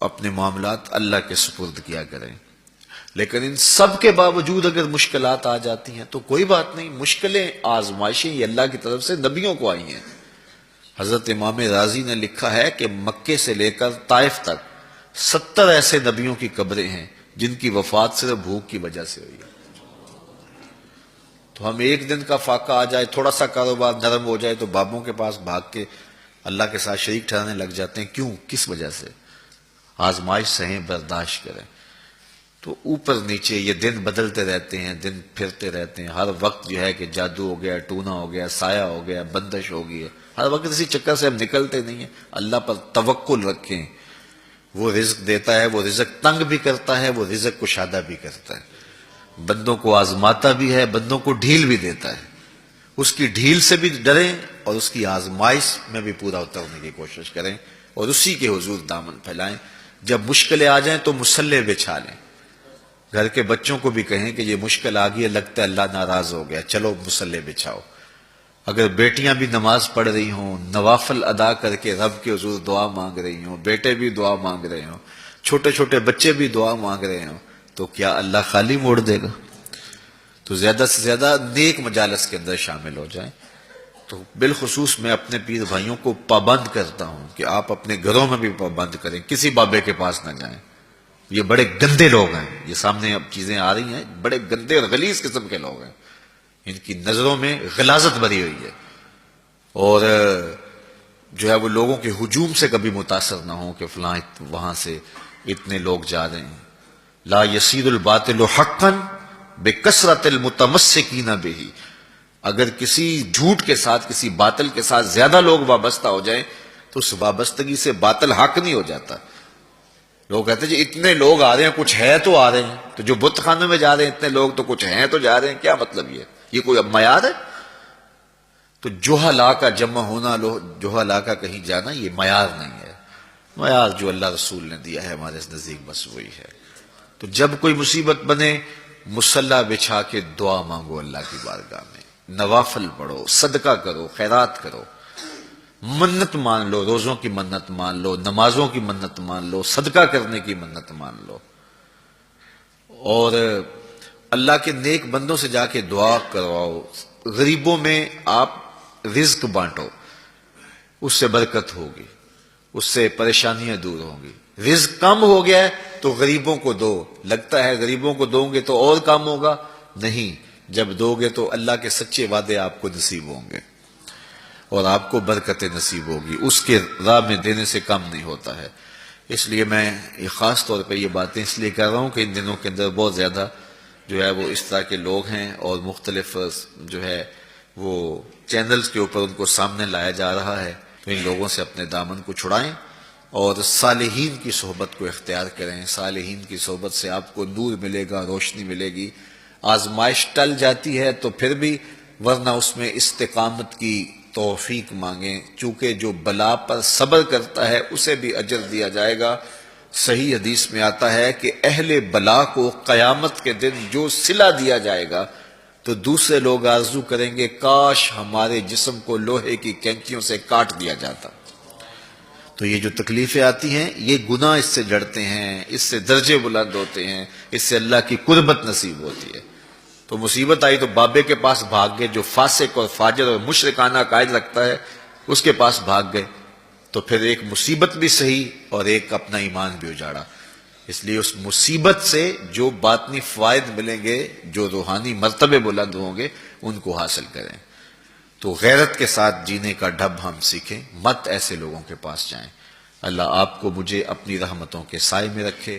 اپنے معاملات اللہ کے سپرد کیا کریں. لیکن ان سب کے باوجود اگر مشکلات آ جاتی ہیں تو کوئی بات نہیں، مشکلیں آزمائشیں یہ اللہ کی طرف سے نبیوں کو آئی ہیں. حضرت امام رازی نے لکھا ہے کہ مکے سے لے کر طائف تک 70 ایسے نبیوں کی قبریں ہیں جن کی وفات صرف بھوک کی وجہ سے ہوئی ہے. تو ہم ایک دن کا فاقہ آ جائے، تھوڑا سا کاروبار نرم ہو جائے تو بابوں کے پاس بھاگ کے اللہ کے ساتھ شریک ٹھہرانے لگ جاتے ہیں. کیوں؟ کس وجہ سے؟ آزمائش سہیں، برداشت کریں. تو اوپر نیچے یہ دن بدلتے رہتے ہیں، دن پھرتے رہتے ہیں. ہر وقت جو ہے کہ جادو ہو گیا، ٹونا ہو گیا، سایہ ہو گیا، بندش ہو گئی ہے. ہر وقت اسی چکر سے ہم نکلتے نہیں ہیں. اللہ پر توکل رکھیں، وہ رزق دیتا ہے، وہ رزق تنگ بھی کرتا ہے، وہ رزق کشادہ بھی کرتا ہے. بندوں کو آزماتا بھی ہے، بندوں کو ڈھیل بھی دیتا ہے. اس کی ڈھیل سے بھی ڈریں اور اس کی آزمائش میں بھی پورا اترنے کی کوشش کریں اور اسی کے حضور دامن پھیلائیں. جب مشکلیں آ جائیں تو مسلح بچھا لیں. گھر کے بچوں کو بھی کہیں کہ یہ مشکل آ گئی ہے، لگتا ہے اللہ ناراض ہو گیا، چلو مسلح بچھاؤ. اگر بیٹیاں بھی نماز پڑھ رہی ہوں، نوافل ادا کر کے رب کے حضور دعا مانگ رہی ہوں، بیٹے بھی دعا مانگ رہے ہوں، چھوٹے چھوٹے بچے بھی دعا مانگ رہے ہوں، تو کیا اللہ خالی موڑ دے گا؟ تو زیادہ سے زیادہ نیک مجالس کے اندر شامل ہو جائیں. تو بالخصوص میں اپنے پیر بھائیوں کو پابند کرتا ہوں کہ آپ اپنے گھروں میں بھی پابند کریں، کسی بابے کے پاس نہ جائیں. یہ بڑے گندے لوگ ہیں، یہ سامنے اب چیزیں آ رہی ہیں، بڑے گندے اور غلیظ قسم کے لوگ ہیں. ان کی نظروں میں غلاظت بھری ہوئی ہے اور جو ہے وہ لوگوں کے ہجوم سے کبھی متاثر نہ ہوں کہ فلاں وہاں سے اتنے لوگ جا رہے ہیں. لا یسیر الباطل حقا بکثرت المتمسکین بہ. اگر کسی جھوٹ کے ساتھ، کسی باطل کے ساتھ زیادہ لوگ وابستہ ہو جائیں تو اس وابستگی سے باطل حق نہیں ہو جاتا. لوگ کہتے ہیں جی اتنے لوگ آ رہے ہیں، کچھ ہے تو آ رہے ہیں. تو جو بت خانے میں جا رہے ہیں اتنے لوگ، تو کچھ ہیں تو جا رہے ہیں. کیا مطلب یہ کوئی اب معیار ہے؟ تو جوہلا کا جمع ہونا، جوہلا کا کہیں جانا، یہ معیار نہیں ہے. معیار جو اللہ رسول نے دیا ہے ہمارے نزدیک بس وہی ہے. تو جب کوئی مصیبت بنے، مصلی بچھا کے دعا مانگو اللہ کی بارگاہ میں، نوافل پڑھو، صدقہ کرو، خیرات کرو، منت مان لو، روزوں کی منت مان لو، نمازوں کی منت مان لو، صدقہ کرنے کی منت مان لو، اور اللہ کے نیک بندوں سے جا کے دعا کرواؤ. غریبوں میں آپ رزق بانٹو، اس سے برکت ہوگی، اس سے پریشانیاں دور ہوں گی. رزق کم ہو گیا ہے تو غریبوں کو دو. لگتا ہے غریبوں کو دو گے تو اور کم ہوگا، نہیں. جب دو گے تو اللہ کے سچے وعدے آپ کو نصیب ہوں گے اور آپ کو برکت نصیب ہوگی. اس کے راہ میں دینے سے کم نہیں ہوتا ہے. اس لیے میں خاص طور پہ یہ باتیں اس لیے کر رہا ہوں کہ ان دنوں کے اندر بہت زیادہ جو ہے وہ اس طرح کے لوگ ہیں اور مختلف جو ہے وہ چینلز کے اوپر ان کو سامنے لایا جا رہا ہے. تو ان لوگوں سے اپنے دامن کو چھڑائیں اور صالحین کی صحبت کو اختیار کریں. صالحین کی صحبت سے آپ کو نور ملے گا، روشنی ملے گی. آزمائش ٹل جاتی ہے تو پھر بھی، ورنہ اس میں استقامت کی توفیق مانگیں. چونکہ جو بلا پر صبر کرتا ہے اسے بھی اجر دیا جائے گا. صحیح حدیث میں آتا ہے کہ اہل بلا کو قیامت کے دن جو صلہ دیا جائے گا تو دوسرے لوگ آرزو کریں گے کاش ہمارے جسم کو لوہے کی کینچیوں سے کاٹ دیا جاتا. تو یہ جو تکلیفیں آتی ہیں یہ گناہ اس سے جڑتے ہیں، اس سے درجے بلند ہوتے ہیں، اس سے اللہ کی قربت نصیب ہوتی ہے. تو مصیبت آئی تو بابے کے پاس بھاگ گئے، جو فاسق اور فاجر اور مشرکانہ عقائد رکھتا ہے اس کے پاس بھاگ گئے. تو پھر ایک مصیبت بھی سہی اور ایک اپنا ایمان بھی اجاڑا. اس لیے اس مصیبت سے جو باطنی فوائد ملیں گے، جو روحانی مرتبے بلند ہوں گے، ان کو حاصل کریں. تو غیرت کے ساتھ جینے کا ڈھب ہم سیکھیں، مت ایسے لوگوں کے پاس جائیں. اللہ آپ کو مجھے اپنی رحمتوں کے سائے میں رکھے.